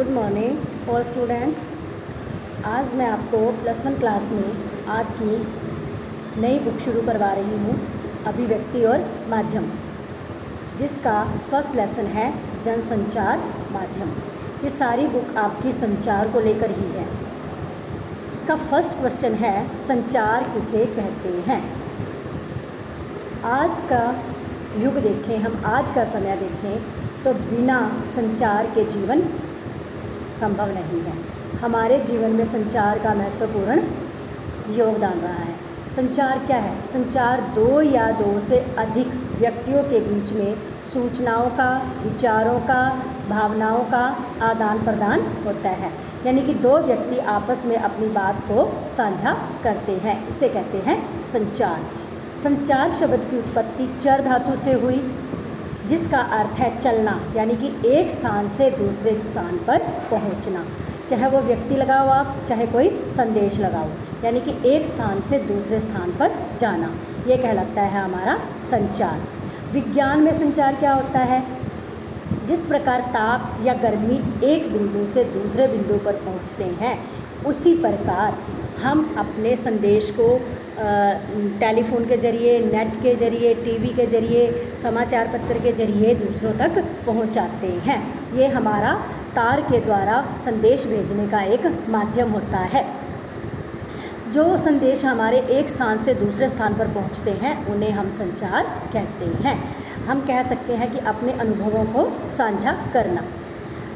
Good morning all students. आज मैं आपको +1 क्लास में आपकी नई बुक शुरू करवा रही हूँ, अभिव्यक्ति और माध्यम, जिसका फर्स्ट लेसन है जनसंचार माध्यम। ये सारी बुक आपकी संचार को लेकर ही है। इसका फर्स्ट क्वेश्चन है, संचार किसे कहते हैं। आज का युग देखें, हम आज का समय देखें तो बिना संचार के जीवन संभव नहीं है। हमारे जीवन में संचार का महत्वपूर्ण योगदान रहा है। संचार क्या है? संचार दो या दो से अधिक व्यक्तियों के बीच में सूचनाओं का, विचारों का, भावनाओं का आदान प्रदान होता है। यानी कि दो व्यक्ति आपस में अपनी बात को साझा करते हैं, इसे कहते हैं संचार। संचार शब्द की उत्पत्ति चर धातु से हुई, जिसका अर्थ है चलना, यानी कि एक स्थान से दूसरे स्थान पर पहुंचना। चाहे वो व्यक्ति लगाओ आप, चाहे कोई संदेश लगाओ, यानी कि एक स्थान से दूसरे स्थान पर जाना, ये कहलाता है हमारा संचार। विज्ञान में संचार क्या होता है? जिस प्रकार ताप या गर्मी एक बिंदु से दूसरे बिंदु पर पहुंचते हैं, उसी प्रकार हम अपने संदेश को टेलीफोन के ज़रिए, नेट के ज़रिए, टीवी के ज़रिए, समाचार पत्र के ज़रिए दूसरों तक पहुंचाते हैं। ये हमारा तार के द्वारा संदेश भेजने का एक माध्यम होता है। जो संदेश हमारे एक स्थान से दूसरे स्थान पर पहुंचते हैं, उन्हें हम संचार कहते हैं। हम कह सकते हैं कि अपने अनुभवों को साझा करना।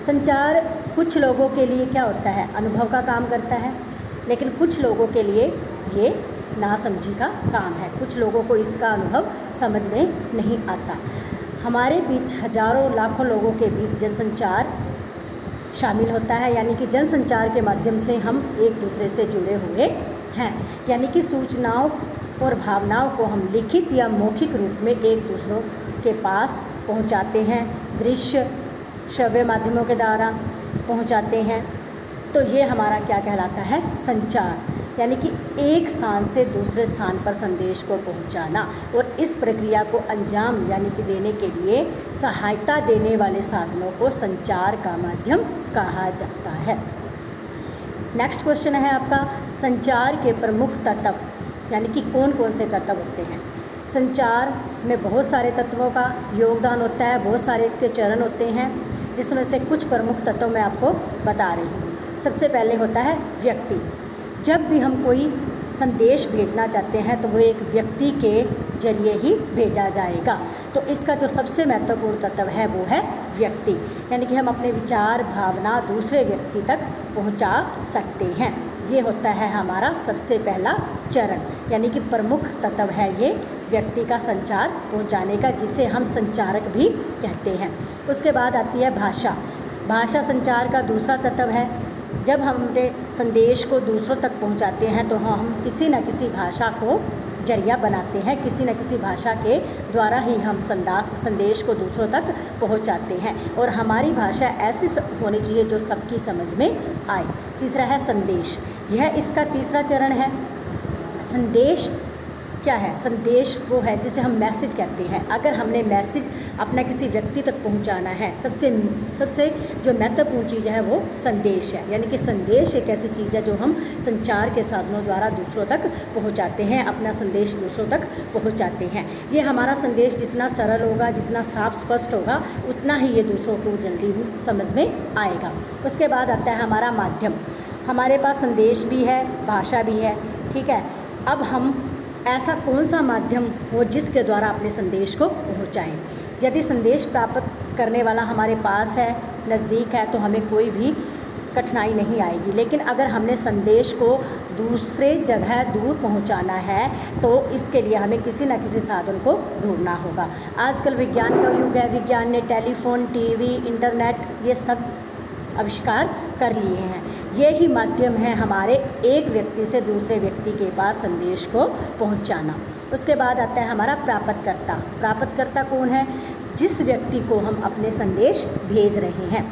संचार कुछ लोगों के लिए क्या होता है? अनुभव का काम करता है, लेकिन कुछ लोगों के लिए ये नासमझी का काम है। कुछ लोगों को इसका अनुभव समझ में नहीं आता। हमारे बीच हजारों लाखों लोगों के बीच जनसंचार शामिल होता है, यानी कि जनसंचार के माध्यम से हम एक दूसरे से जुड़े हुए हैं। यानी कि सूचनाओं और भावनाओं को हम लिखित या मौखिक रूप में एक दूसरों के पास पहुंचाते हैं, दृश्य श्रव्य माध्यमों के द्वारा पहुंचाते हैं। तो ये हमारा क्या कहलाता है? संचार, यानी कि एक स्थान से दूसरे स्थान पर संदेश को पहुंचाना। और इस प्रक्रिया को अंजाम यानी कि देने के लिए सहायता देने वाले साधनों को संचार का माध्यम कहा जाता है। नेक्स्ट क्वेश्चन है आपका, संचार के प्रमुख तत्व, यानी कि कौन कौन से तत्व होते हैं। संचार में बहुत सारे तत्वों का योगदान होता है, बहुत सारे इसके चरण होते हैं, जिसमें से कुछ प्रमुख तत्व मैं आपको बता रही हूँ। सबसे पहले होता है व्यक्ति। जब भी हम कोई संदेश भेजना चाहते हैं तो वो एक व्यक्ति के जरिए ही भेजा जाएगा। तो इसका जो सबसे महत्वपूर्ण तत्व है वो है व्यक्ति, यानी कि हम अपने विचार, भावना दूसरे व्यक्ति तक पहुंचा सकते हैं। ये होता है हमारा सबसे पहला चरण, यानी कि प्रमुख तत्व है ये व्यक्ति का संचार पहुंचाने का, जिसे हम संचारक भी कहते हैं। उसके बाद आती है भाषा। भाषा संचार का दूसरा तत्व है। जब हम अपने संदेश को दूसरों तक पहुंचाते हैं तो हम किसी न किसी भाषा को जरिया बनाते हैं, किसी न किसी भाषा के द्वारा ही हम संदेश को दूसरों तक पहुंचाते हैं। और हमारी भाषा ऐसी होनी चाहिए जो सबकी समझ में आए। तीसरा है संदेश। यह इसका तीसरा चरण है। संदेश क्या है? संदेश वो है जिसे हम मैसेज कहते हैं। अगर हमने मैसेज अपना किसी व्यक्ति तक पहुंचाना है, सबसे जो महत्वपूर्ण चीज़ है वो संदेश है। यानी कि संदेश एक ऐसी चीज़ है जो हम संचार के साधनों द्वारा दूसरों तक पहुंचाते हैं, अपना संदेश दूसरों तक पहुंचाते हैं। ये हमारा संदेश जितना सरल होगा, जितना साफ स्पष्ट होगा, उतना ही ये दूसरों को जल्दी समझ में आएगा। उसके बाद आता है हमारा माध्यम। हमारे पास संदेश भी है, भाषा भी है, ठीक है। अब हम ऐसा कौन सा माध्यम हो जिसके द्वारा अपने संदेश को पहुंचाएं। यदि संदेश प्राप्त करने वाला हमारे पास है, नज़दीक है, तो हमें कोई भी कठिनाई नहीं आएगी। लेकिन अगर हमने संदेश को दूसरे जगह दूर पहुंचाना है तो इसके लिए हमें किसी न किसी साधन को ढूंढना होगा। आजकल विज्ञान का युग है। विज्ञान ने टेलीफोन, टीवी, इंटरनेट ये सब आविष्कार कर लिए हैं। ये ही माध्यम है हमारे एक व्यक्ति से दूसरे व्यक्ति के पास संदेश को पहुंचाना। उसके बाद आता है हमारा प्राप्तकर्ता। प्राप्तकर्ता कौन है? जिस व्यक्ति को हम अपने संदेश भेज रहे हैं,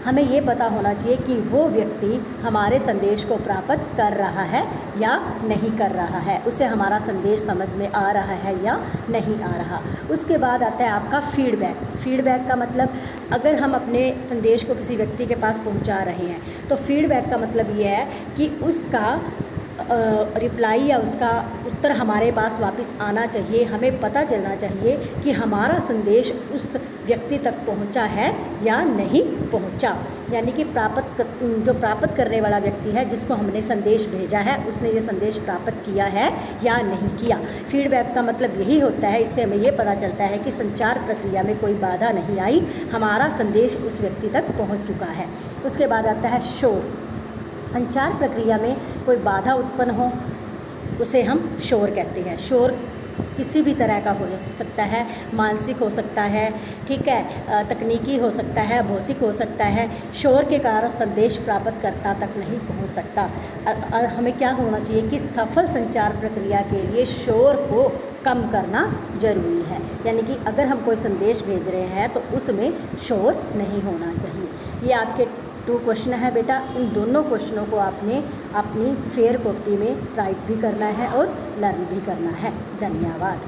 हमें ये पता होना चाहिए कि वो व्यक्ति हमारे संदेश को प्राप्त कर रहा है या नहीं कर रहा है, उसे हमारा संदेश समझ में आ रहा है या नहीं आ रहा। उसके बाद आता है आपका फीडबैक। फीडबैक का मतलब अगर हम अपने संदेश को किसी व्यक्ति के पास पहुंचा रहे हैं तो फीडबैक का मतलब ये है कि उसका रिप्लाई या उसका उत्तर हमारे पास वापस आना चाहिए। हमें पता चलना चाहिए कि हमारा संदेश उस व्यक्ति तक पहुंचा है या नहीं पहुंचा। यानी कि जो प्राप्त करने वाला व्यक्ति है, जिसको हमने संदेश भेजा है, उसने ये संदेश प्राप्त किया है या नहीं किया। फीडबैक का मतलब यही होता है। इससे हमें ये पता चलता है कि संचार प्रक्रिया में कोई बाधा नहीं आई, हमारा संदेश उस व्यक्ति तक पहुँच चुका है। उसके बाद आता है शोर। संचार प्रक्रिया में कोई बाधा उत्पन्न हो उसे हम शोर कहते हैं। शोर किसी भी तरह का हो सकता है, मानसिक हो सकता है, ठीक है, तकनीकी हो सकता है, भौतिक हो सकता है। शोर के कारण संदेश प्राप्तकर्ता तक नहीं पहुंच सकता। हमें क्या होना चाहिए कि सफल संचार प्रक्रिया के लिए शोर को कम करना ज़रूरी है। यानी कि अगर हम कोई संदेश भेज रहे हैं तो उसमें शोर नहीं होना चाहिए। ये आपके 2 क्वेश्चन है बेटा। इन दोनों क्वेश्चनों को आपने अपनी फेयर कॉपी में राइट भी करना है और लर्न भी करना है। धन्यवाद।